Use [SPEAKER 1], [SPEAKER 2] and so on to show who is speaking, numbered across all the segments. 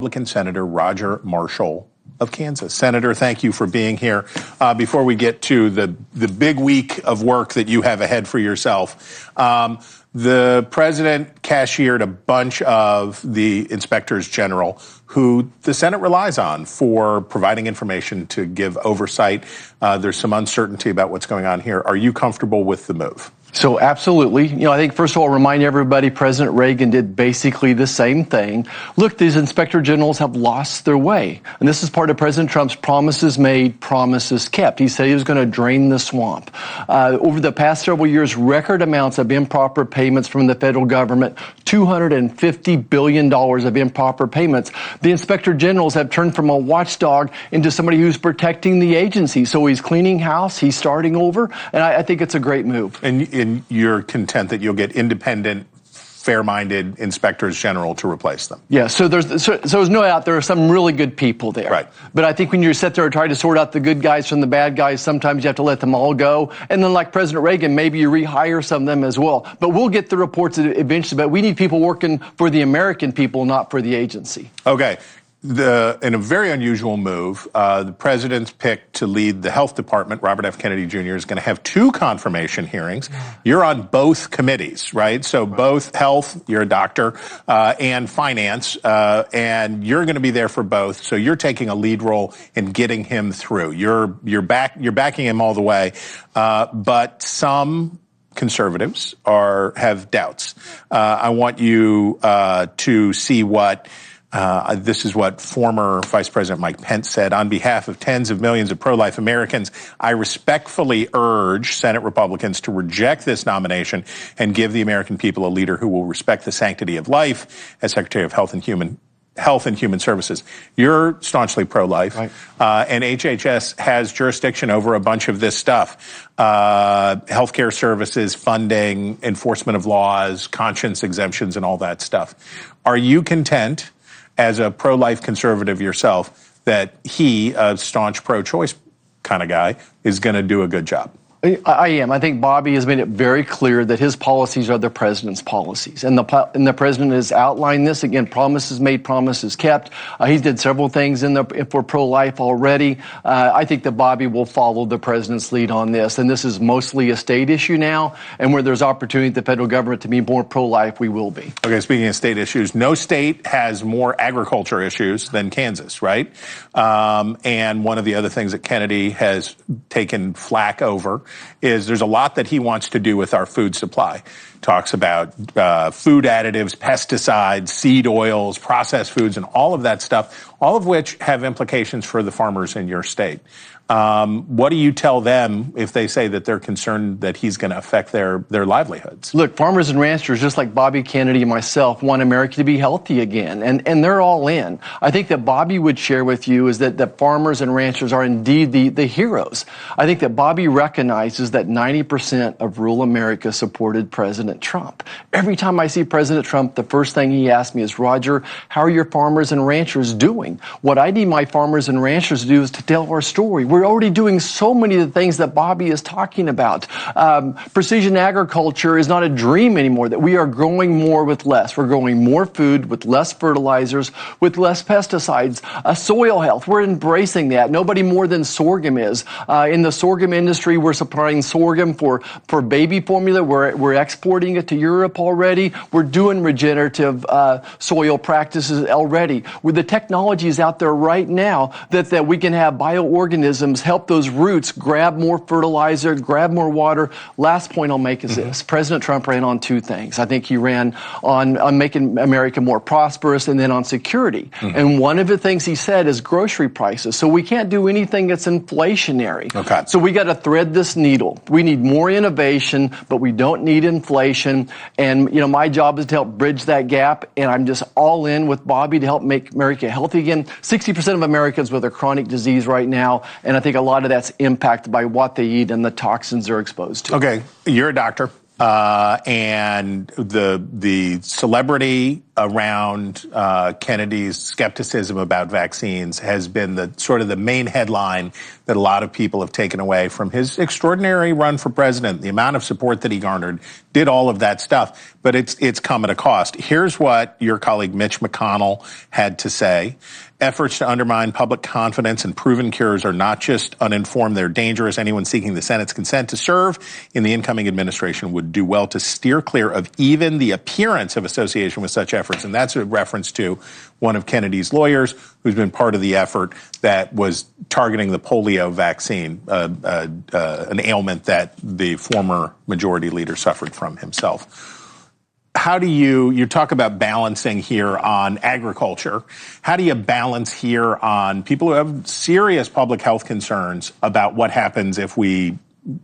[SPEAKER 1] Republican Senator Roger Marshall of Kansas. Senator, thank you for being here. Before we get to the big week of work that you have ahead for yourself, the president cashiered a bunch of the inspectors general who the Senate relies on for providing information to give oversight. There's some uncertainty about what's going on here. Are you comfortable with the move?
[SPEAKER 2] So absolutely. I think first of all, remind everybody President Reagan did basically the same thing. Look, these inspector generals have lost their way. And this is part of President Trump's promises made, promises kept. He said he was going to drain the swamp. Over the past several years, record amounts of improper payments from the federal government, $250 billion of improper payments. The inspector generals have turned from a watchdog into somebody who's protecting the agency. So he's cleaning house, he's starting over, and I think it's a great move.
[SPEAKER 1] And you're content that you'll get independent, fair-minded inspectors general to replace them?
[SPEAKER 2] Yeah, so there's no doubt there are some really good people there.
[SPEAKER 1] Right.
[SPEAKER 2] But I think when you sit there and try to sort out the good guys from the bad guys, sometimes you have to let them all go. And then like President Reagan, maybe you rehire some of them as well. But we'll get the reports eventually. But we need people working for the American people, not for the agency.
[SPEAKER 1] Okay. In a very unusual move, the president's pick to lead the health department, Robert F. Kennedy Jr., is going to have two confirmation hearings. You're on both committees, right? So both health, you're a doctor, and finance, and you're going to be there for both. So you're taking a lead role in getting him through. You're backing him all the way, but some conservatives have doubts. I want you to see what. This is what former Vice President Mike Pence said. On behalf of tens of millions of pro-life Americans, I respectfully urge Senate Republicans to reject this nomination and give the American people a leader who will respect the sanctity of life. As Secretary of Health and Human Services, you're staunchly pro-life, right. And HHS has jurisdiction over a bunch of this stuff. Healthcare services, funding, enforcement of laws, conscience exemptions, and all that stuff. Are you content, as a pro-life conservative yourself, that he, a staunch pro-choice kind of guy, is going to do a good job?
[SPEAKER 2] I am. I think Bobby has made it very clear that his policies are the president's policies. And the president has outlined this. Again, promises made, promises kept. He did several things for pro-life already. I think that Bobby will follow the president's lead on this. And this is mostly a state issue now. And where there's opportunity for the federal government to be more pro-life, we will be.
[SPEAKER 1] Okay, speaking of state issues, no state has more agriculture issues than Kansas, right? And one of the other things that Kennedy has taken flack over is there's a lot that he wants to do with our food supply. Talks about food additives, pesticides, seed oils, processed foods, and all of that stuff, all of which have implications for the farmers in your state. What do you tell them if they say that they're concerned that he's going to affect their livelihoods?
[SPEAKER 2] Look, farmers and ranchers, just like Bobby Kennedy and myself, want America to be healthy again, and they're all in. I think that Bobby would share with you is that farmers and ranchers are indeed the heroes. I think that Bobby recognizes that 90% of rural America supported President Trump. Every time I see President Trump, the first thing he asks me is, Roger, how are your farmers and ranchers doing? What I need my farmers and ranchers to do is to tell our story. We're already doing so many of the things that Bobby is talking about. Precision agriculture is not a dream anymore, that we are growing more with less. We're growing more food with less fertilizers, with less pesticides. Soil health, we're embracing that. Nobody more than sorghum is. In the sorghum industry, we're supplying sorghum for baby formula. We're exporting it to Europe already. We're doing regenerative soil practices already. With the technologies out there right now that we can have bioorganisms help those roots grab more fertilizer, grab more water. Last point I'll make is this. President Trump ran on two things. I think he ran on making America more prosperous and then on security. And one of the things he said is grocery prices. So we can't do anything that's inflationary.
[SPEAKER 1] Okay.
[SPEAKER 2] So we got to thread this needle. We need more innovation, but we don't need inflation. And, my job is to help bridge that gap. And I'm just all in with Bobby to help make America healthy again. 60% of Americans with a chronic disease right now. And I think a lot of that's impacted by what they eat and the toxins they're exposed to.
[SPEAKER 1] Okay, you're a doctor, and the celebrity around Kennedy's skepticism about vaccines has been the sort of the main headline that a lot of people have taken away from his extraordinary run for president. The amount of support that he garnered, did all of that stuff, but it's come at a cost. Here's what your colleague Mitch McConnell had to say. Efforts to undermine public confidence in proven cures are not just uninformed, they're dangerous. Anyone seeking the Senate's consent to serve in the incoming administration would do well to steer clear of even the appearance of association with such efforts. And that's a reference to one of Kennedy's lawyers who's been part of the effort that was targeting the polio vaccine, an ailment that the former majority leader suffered from himself. How do you talk about balancing here on agriculture? How do you balance here on people who have serious public health concerns about what happens if we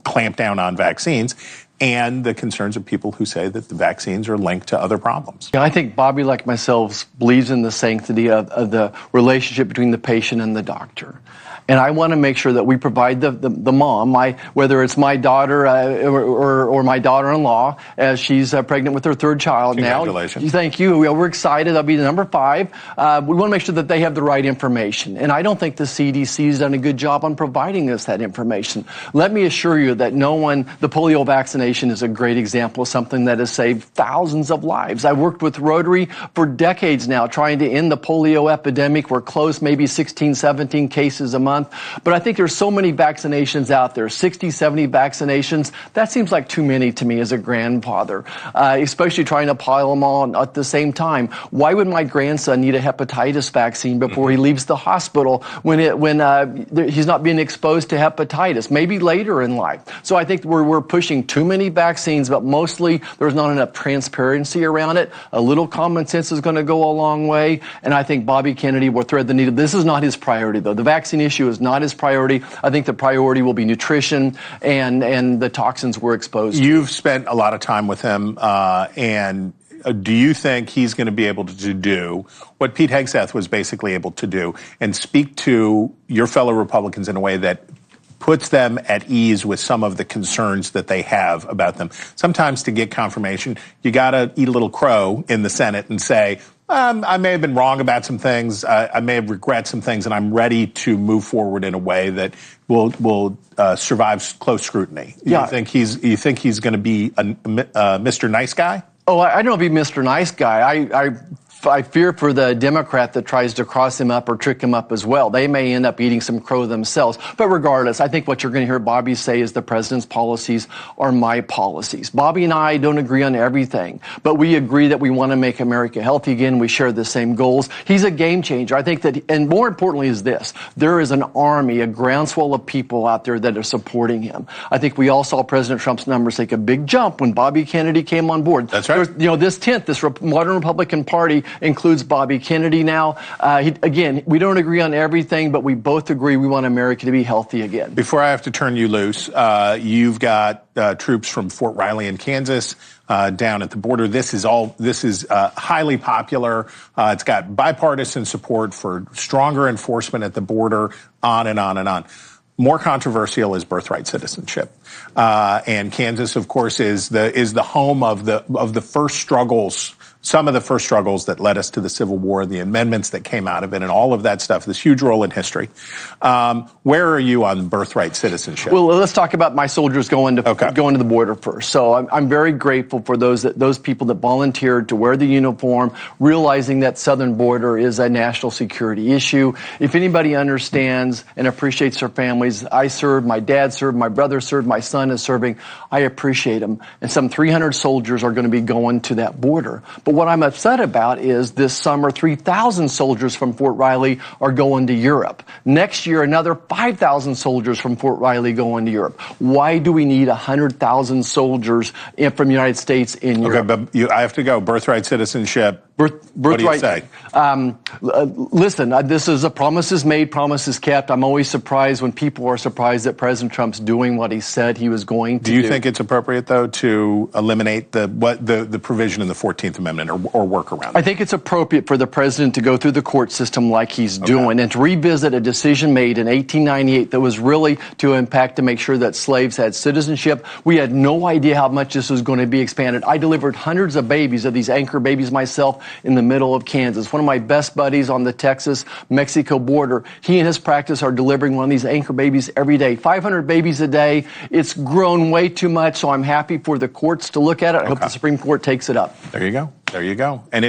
[SPEAKER 1] clamp down on vaccines and the concerns of people who say that the vaccines are linked to other problems?
[SPEAKER 2] Yeah, I think Bobby, like myself, believes in the sanctity of the relationship between the patient and the doctor. And I want to make sure that we provide the mom, whether it's my daughter or my daughter-in-law, as she's pregnant with her third child now.
[SPEAKER 1] Congratulations.
[SPEAKER 2] Thank you. We're excited. That'll be number 5. We want to make sure that they have the right information. And I don't think the CDC has done a good job on providing us that information. Let me assure you that the polio vaccination is a great example of something that has saved thousands of lives. I've worked with Rotary for decades now trying to end the polio epidemic. We're close, maybe 16, 17 cases a month. But I think there's so many vaccinations out there, 60, 70 vaccinations. That seems like too many to me as a grandfather, especially trying to pile them all at the same time. Why would my grandson need a hepatitis vaccine before he leaves the hospital when he's not being exposed to hepatitis, maybe later in life? So I think we're pushing too many vaccines, but mostly there's not enough transparency around it. A little common sense is going to go a long way, and I think Bobby Kennedy will thread the needle. This is not his priority, though. The vaccine issue is not his priority. I think the priority will be nutrition and the toxins we're exposed to.
[SPEAKER 1] You've spent a lot of time with him, and do you think he's going to be able to do what Pete Hegseth was basically able to do and speak to your fellow Republicans in a way that puts them at ease with some of the concerns that they have about them? Sometimes to get confirmation, you got to eat a little crow in the Senate and say, I may have been wrong about some things. I may have regret some things, and I'm ready to move forward in a way that will survive close scrutiny.
[SPEAKER 2] Yeah.
[SPEAKER 1] You think he's going to be a Mr. Nice Guy?
[SPEAKER 2] Oh, I don't know if he's Mr. Nice Guy. I fear for the Democrat that tries to cross him up or trick him up as well. They may end up eating some crow themselves. But regardless, I think what you're going to hear Bobby say is the president's policies are my policies. Bobby and I don't agree on everything, but we agree that we want to make America healthy again. We share the same goals. He's a game changer. I think that, and more importantly is this, there is an army, a groundswell of people out there that are supporting him. I think we all saw President Trump's numbers take a big jump when Bobby Kennedy came on board.
[SPEAKER 1] That's right.
[SPEAKER 2] This modern Republican Party includes Bobby Kennedy now. Again, we don't agree on everything, but we both agree we want America to be healthy again.
[SPEAKER 1] Before I have to turn you loose, you've got troops from Fort Riley in Kansas down at the border. This is highly popular. It's got bipartisan support for stronger enforcement at the border, on and on and on. More controversial is birthright citizenship, and Kansas, of course, is the home of the first struggles. Some of the first struggles that led us to the Civil War, the amendments that came out of it, and all of that stuff, this huge role in history. Where are you on birthright citizenship?
[SPEAKER 2] Well, let's talk about my soldiers going to the border first. So I'm very grateful for those people that volunteered to wear the uniform, realizing that southern border is a national security issue. If anybody understands and appreciates their families, I served, my dad served, my brother served, my son is serving. I appreciate them. And some 300 soldiers are going to be going to that border. But what I'm upset about is this summer, 3,000 soldiers from Fort Riley are going to Europe. Next year, another 5,000 soldiers from Fort Riley going to Europe. Why do we need 100,000 soldiers from the United States in Europe?
[SPEAKER 1] Okay, but I have to go. Birthright citizenship.
[SPEAKER 2] Birthright.
[SPEAKER 1] What do you say?
[SPEAKER 2] Listen, this is a promises made, promises kept. I'm always surprised when people are surprised that President Trump's doing what he said he was going to do.
[SPEAKER 1] Do you think it's appropriate, though, to eliminate the provision in the 14th Amendment or work around it?
[SPEAKER 2] I think it's appropriate for the president to go through the court system like he's doing and to revisit a decision made in 1898 that was really to make sure that slaves had citizenship. We had no idea how much this was going to be expanded. I delivered hundreds of babies, of these anchor babies myself. in the middle of Kansas. One of my best buddies on the Texas-Mexico border, he and his practice are delivering one of these anchor babies every day. 500 babies a day. It's grown way too much, so I'm happy for the courts to look at it. I hope the Supreme Court takes it up.
[SPEAKER 1] There you go. There you go. And